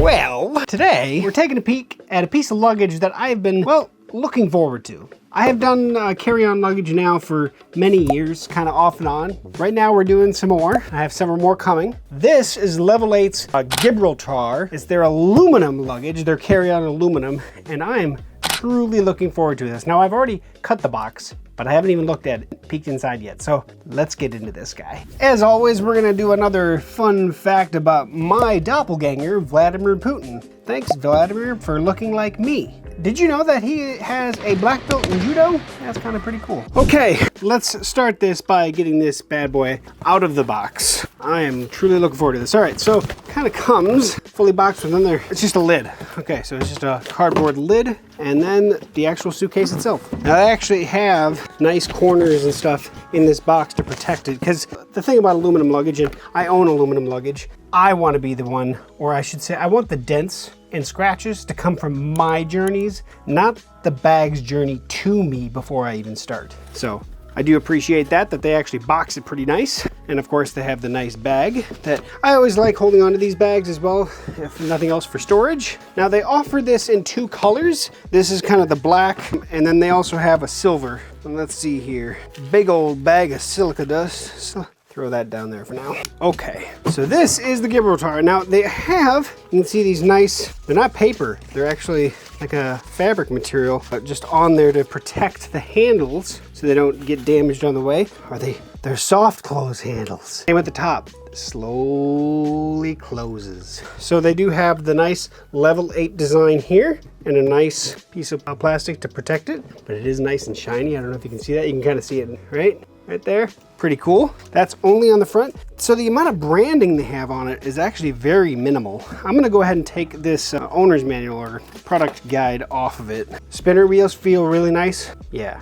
Well, today we're taking a peek at a piece of luggage that I've been, well, looking forward to. I have done carry-on luggage now for many years, kind of off and on. Right now we're doing some more. I have several more coming. This is Level 8's Gibraltar. It's their aluminum luggage, their carry-on aluminum, and I'm truly looking forward to this. Now I've already cut the box, but I haven't even looked at it, peeked inside yet. So let's get into this guy. As always, we're gonna do another fun fact about my doppelganger, Vladimir Putin. Thanks, Vladimir, for looking like me. Did you know that he has a black belt in judo? That's kind of pretty cool. Okay, let's start this by getting this bad boy out of the box. I am truly looking forward to this. All right, so kind of comes fully boxed within there. It's just a lid. Okay, so it's just a cardboard lid and then the actual suitcase itself. Now I actually have nice corners and stuff in this box to protect it, because the thing about aluminum luggage, and I own aluminum luggage, I want to be the one, or I should say, I want the dents and scratches to come from my journeys, not the bag's journey to me before I even start. So I do appreciate that they actually box it pretty nice. And of course they have the nice bag that I always like holding onto these bags as well, if nothing else, for storage. Now they offer this in two colors. This is kind of the black, and then they also have a silver. And let's see here, big old bag of silica dust. So throw that down there for now. Okay, so this is the Gibraltar. Now they have, you can see these nice, they're not paper, they're actually like a fabric material, but just on there to protect the handles so they don't get damaged on the way. They're soft close handles. Same at the top, slowly closes. So they do have the nice Level 8 design here and a nice piece of plastic to protect it, but it is nice and shiny. I don't know if you can see that. You can kind of see it right there. Pretty cool. That's only on the front. So the amount of branding they have on it is actually very minimal. I'm gonna go ahead and take this owner's manual or product guide off of it. Spinner wheels feel really nice. Yeah,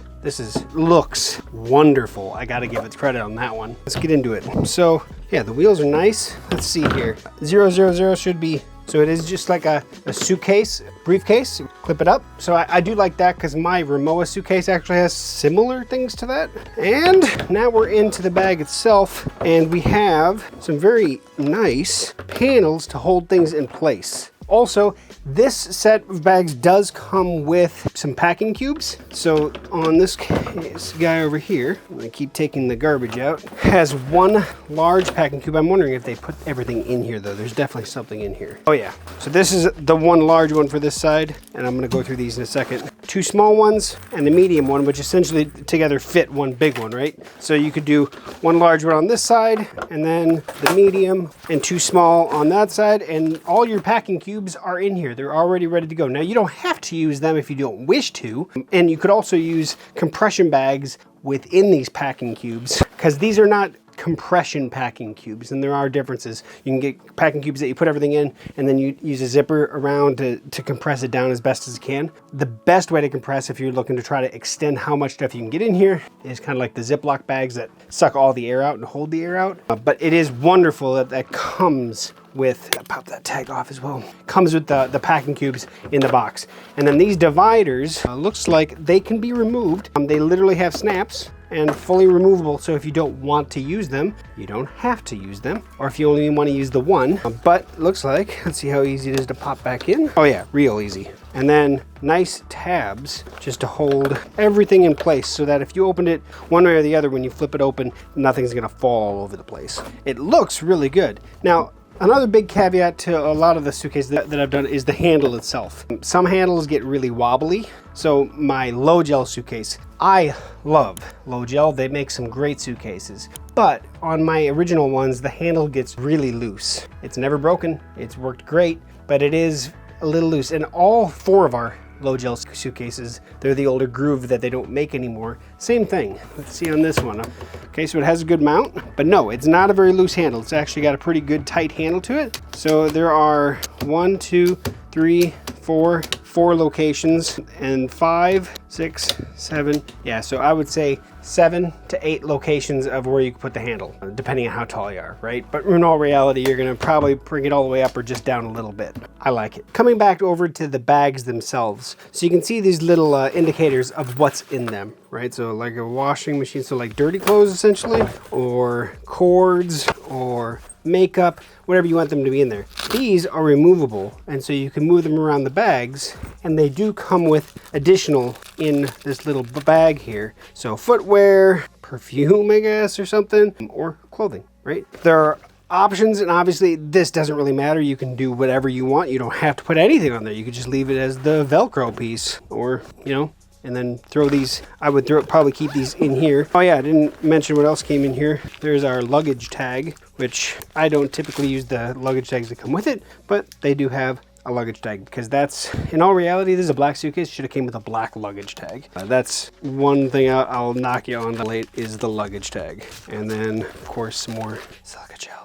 looks wonderful. I gotta give it credit on that one. Let's get into it. So yeah, the wheels are nice. Let's see here. 000 should be, so it is just like a suitcase, briefcase, clip it up. So I do like that because my Rimowa suitcase actually has similar things to that. And now we're into the bag itself, and we have some very nice panels to hold things in place. Also, this set of bags does come with some packing cubes. So on this guy over here, I'm gonna keep taking the garbage out, has one large packing cube. I'm wondering if they put everything in here though. There's definitely something in here. Oh yeah, so this is the one large one for this side, and I'm gonna go through these in a second. Two small ones and the medium one, which essentially together fit one big one, right? So you could do one large one on this side, and then the medium, and two small on that side, and all your packing cubes are in here. They're already ready to go. Now you don't have to use them if you don't wish to, and you could also use compression bags within these packing cubes, because these are not compression packing cubes, and there are differences. You can get packing cubes that you put everything in, and then you use a zipper around to compress it down as best as you can. The best way to compress, if you're looking to try to extend how much stuff you can get in here, is kind of like the Ziploc bags that suck all the air out and hold the air out. But it is wonderful that comes with, pop that tag off as well, comes with the packing cubes in the box. And then these dividers, looks like they can be removed. They literally have snaps and fully removable, so if you don't want to use them, you don't have to use them, or if you only want to use the one. But looks like, let's see how easy it is to pop back in. Oh yeah, real easy. And then nice tabs just to hold everything in place, so that if you opened it one way or the other, when you flip it open, nothing's gonna fall all over the place. It looks really good. Now, another big caveat to a lot of the suitcases that I've done is the handle itself. Some handles get really wobbly. So my low gel suitcase, I love low gel. They make some great suitcases. But on my original ones, the handle gets really loose. It's never broken, it's worked great, but it is a little loose. And all four of our low gel suitcases, they're the older Groove that they don't make anymore. Same thing. Let's see on this one. Okay, so it has a good mount, but no, it's not a very loose handle. It's actually got a pretty good tight handle to it. So there are 1, 2, 3, 4 locations, and 5, 6, 7. Yeah, so I would say 7 to 8 locations of where you can put the handle, depending on how tall you are, right? But in all reality, you're gonna probably bring it all the way up or just down a little bit. I like it. Coming back over to the bags themselves, so you can see these little indicators of what's in them, right? So like a washing machine, so like dirty clothes essentially, or cords, or makeup, whatever you want them to be in there. These are removable, and so you can move them around the bags, and they do come with additional in this little bag here. So footwear, perfume, I guess, or something, or clothing, right? There are options, and obviously this doesn't really matter. You can do whatever you want. You don't have to put anything on there. You could just leave it as the Velcro piece, or, you know, and then throw these. I would probably keep these in here. Oh yeah, I didn't mention what else came in here. There's our luggage tag, which I don't typically use the luggage tags that come with it, but they do have a luggage tag, because that's, in all reality, this is a black suitcase. Should have came with a black luggage tag. That's one thing I'll knock you on late, is the luggage tag. And then, of course, some more silica gel.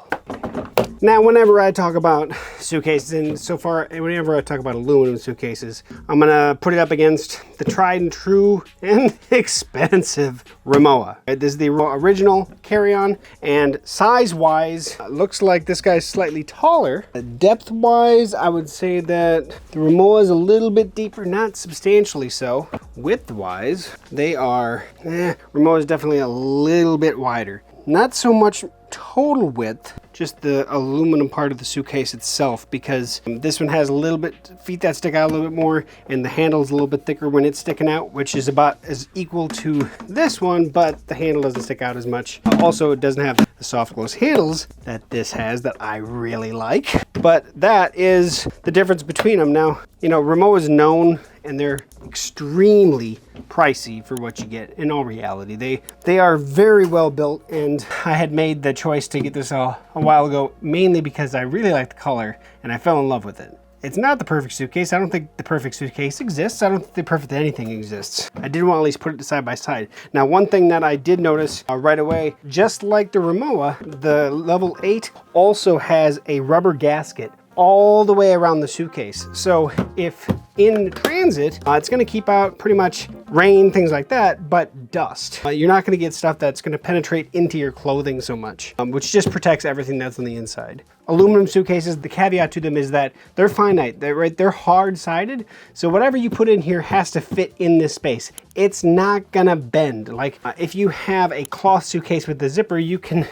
Now, whenever I talk about suitcases, and so far, whenever I talk about aluminum suitcases, I'm gonna put it up against the tried and true and expensive Rimowa. This is the original carry-on, and size-wise, looks like this guy's slightly taller. Depth-wise, I would say that the Rimowa is a little bit deeper, not substantially so. Width-wise, they are, Rimowa is definitely a little bit wider. Not so much total width, just the aluminum part of the suitcase itself, because this one has a little bit feet that stick out a little bit more, and the handle's a little bit thicker when it's sticking out, which is about as equal to this one, but the handle doesn't stick out as much. Also, it doesn't have the soft close handles that this has, that I really like, but that is the difference between them. Now, you know, Rimowa is known, and they're extremely pricey for what you get. In all reality, they are very well built, and I had made the choice to get this a while ago, mainly because I really like the color and I fell in love with it. It's not the perfect suitcase. I don't think the perfect suitcase exists. I don't think the perfect anything exists. I did want to at least put it side by side. Now, one thing that I did notice right away, just like the Rimowa, the level 8 also has a rubber gasket all the way around the suitcase. So if in transit, it's going to keep out pretty much rain, things like that, but dust. You're not going to get stuff that's going to penetrate into your clothing so much, which just protects everything that's on the inside. Aluminum suitcases, the caveat to them is that they're finite, they're hard-sided, so whatever you put in here has to fit in this space. It's not gonna bend. Like if you have a cloth suitcase with the zipper, you can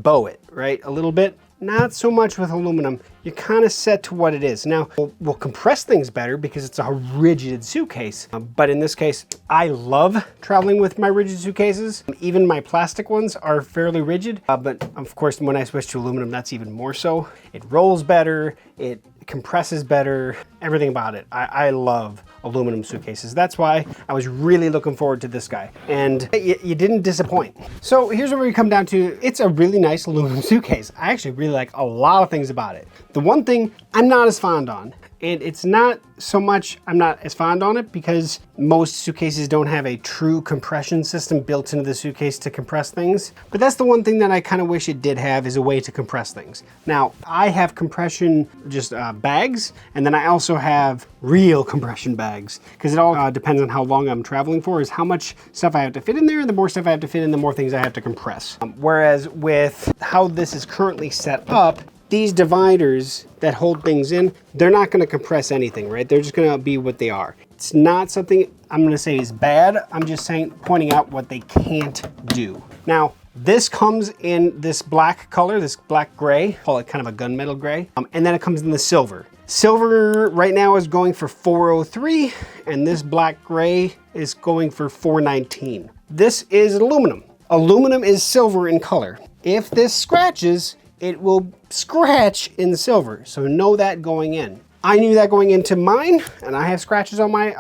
bow it, right, a little bit. Not so much with aluminum. You're kind of set to what it is. Now, we'll compress things better because it's a rigid suitcase. But in this case, I love traveling with my rigid suitcases. Even my plastic ones are fairly rigid. But of course, when I switch to aluminum, that's even more so. It rolls better, it compresses better, everything about it. I love aluminum suitcases. That's why I was really looking forward to this guy. And you didn't disappoint. So here's where we come down to, it's a really nice aluminum suitcase. I actually really like a lot of things about it. The one thing I'm not as fond on, and it's not so much I'm not as fond on it because most suitcases don't have a true compression system built into the suitcase to compress things. But that's the one thing that I kind of wish it did have, is a way to compress things. Now, I have compression just bags, and then I also have real compression bags, because it all depends on how long I'm traveling for, is how much stuff I have to fit in there, and the more stuff I have to fit in, the more things I have to compress. Whereas with how this is currently set up, these dividers that hold things in, they're not gonna compress anything, right? They're just gonna be what they are. It's not something I'm gonna say is bad. I'm just pointing out what they can't do. Now, this comes in this black color, this black gray, call it kind of a gunmetal gray, and then it comes in the silver. Silver right now is going for $403, and this black gray is going for $419. This is aluminum. Aluminum is silver in color. If this scratches, it will scratch in the silver, so know that going in. I knew that going into mine, and I have scratches on my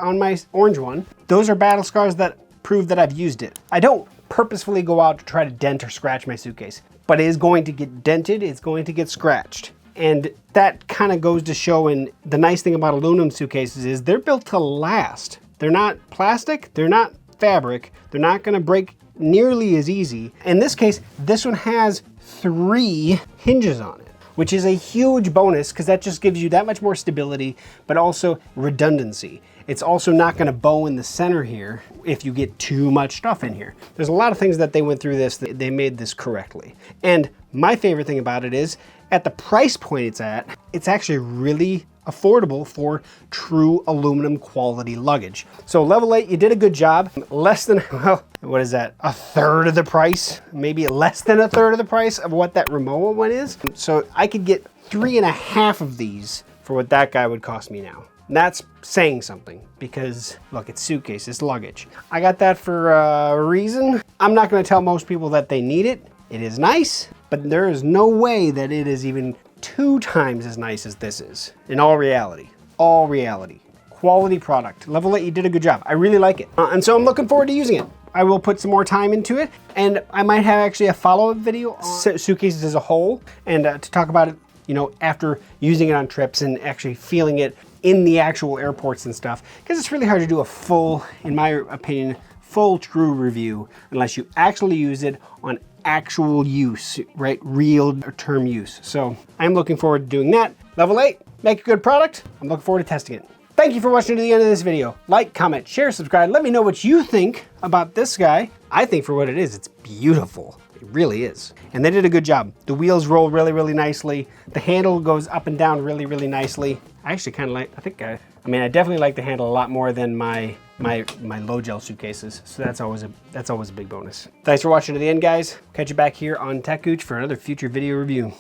orange one. Those are battle scars that prove that I've used it. I don't purposefully go out to try to dent or scratch my suitcase, but it is going to get dented, it's going to get scratched. And that kind of goes to show, and the nice thing about aluminum suitcases is they're built to last. They're not plastic, they're not fabric, they're not gonna break nearly as easy. In this case, this one has 3 hinges on it, which is a huge bonus because that just gives you that much more stability, but also redundancy. It's also not going to bow in the center here if you get too much stuff in here. There's a lot of things that they went through this, they made this correctly. And my favorite thing about it is, at the price point it's at, it's actually really affordable for true aluminum quality luggage. So level 8, you did a good job. Less than, well, what is that? A third of the price, maybe less than a third of the price of what that Rimowa one is. So I could get 3.5 of these for what that guy would cost me now. And that's saying something because look, it's Suitcase, it's luggage. I got that for a reason. I'm not gonna tell most people that they need it. It is nice, but there is no way that it is even 2 times as nice as this is. In all reality, quality product. Level 8, you did a good job. I really like it. And so I'm looking forward to using it. I will put some more time into it, and I might have actually a follow-up video on Suitcases as a whole, and to talk about it, you know, after using it on trips and actually feeling it in the actual airports and stuff, because it's really hard to do a full, in my opinion, full true review unless you actually use it on actual use, right? Real term use. So I'm looking forward to doing that. Level 8, make a good product. I'm looking forward to testing it. Thank you for watching to the end of this video. Like, comment, share, subscribe. Let me know what you think about this guy. I think for what it is, it's beautiful. It really is. And they did a good job. The wheels roll really, really nicely. The handle goes up and down really, really nicely. I actually kind of like, I definitely like the handle a lot more than my low gel suitcases. So that's always a big bonus. Thanks for watching to the end, guys. Catch you back here on techgooch for another future video review.